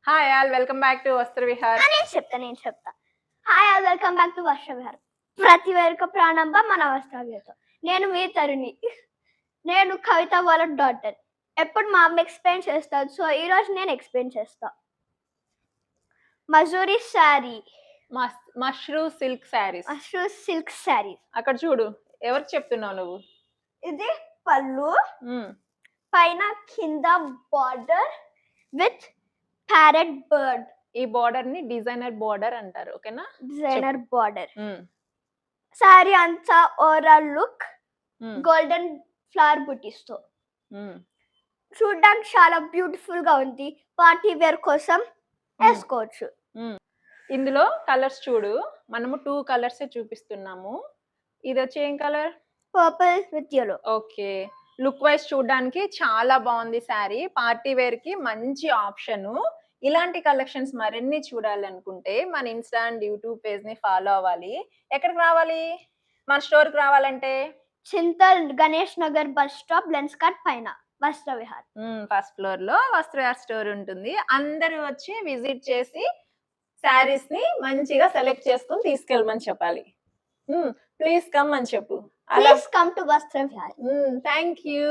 Hi all welcome back to వస్త్ర విహార్. నేను చెప్తా. Hi all welcome back to వస్త్ర విహార్. ప్రతి వేరొక ప్రాణంబ మన వస్త్ర విహార్. నేను మీ తరుణి. నేను కవిత వాళ్ళ డాటర్. ఎప్పుడు మా అమ్మ ఎక్స్ప్లెయిన్ చేస్తారు, సో ఈ రోజు నేను ఎక్స్ప్లెయిన్ చేస్తా. మజూరి శారీ, మష్రూ సిల్క్ శారీస్. మష్రూ సిల్క్ శారీస్. అక్కడ చూడు, ఎవరికి చెప్తున్నావు నువ్వు? ఇది పళ్ళు, పైన కింద బార్డర్ విత్ ప్యారెట్ బర్డ్. ఈ బార్డర్ ని డిజైనర్ బార్డర్ అంటారు, ఓకేనా? Designer border. సారీ అంతా ఓవరాల్ లుక్ గోల్డెన్ ఫ్లవర్ బుటీస్ తో చూడడానికి చాలా బ్యూటిఫుల్ గా ఉంది. పార్టీ వేర్ కోసం వేసుకోవచ్చు. ఇందులో కలర్స్ చూడు, మనము 2 కలర్స్ చూపిస్తున్నాము. ఇది వచ్చి ఏం colour? Purple with yellow. Okay, look wise చూడడానికి చాలా బాగుంది శారీ. పార్టీ వేర్ కి మంచి ఆప్షన్. ఇలాంటి కలెక్షన్స్ మరిన్ని చూడాలనుకుంటే మన ఇన్స్టా అండ్ యూట్యూబ్ పేజ్ ని ఫాలో అవ్వాలి. ఎక్కడికి రావాలి మన స్టోర్ కి రావాలంటే? Chintal Ganesh Nagar bus stop Lenskart పైన వస్త్ర విహార్ ఫస్ట్ ఫ్లోర్ లో వస్త్ర విహార్ స్టోర్ ఉంటుంది. అందరూ వచ్చి విజిట్ చేసి శారీస్ ని మంచిగా సెలెక్ట్ చేసుకుని తీసుకెళ్ళమని చెప్పాలి. ప్లీజ్ కమ్ అని చెప్పు. ప్లీజ్ కమ్ టు వస్త్ర విహార్. Thank you.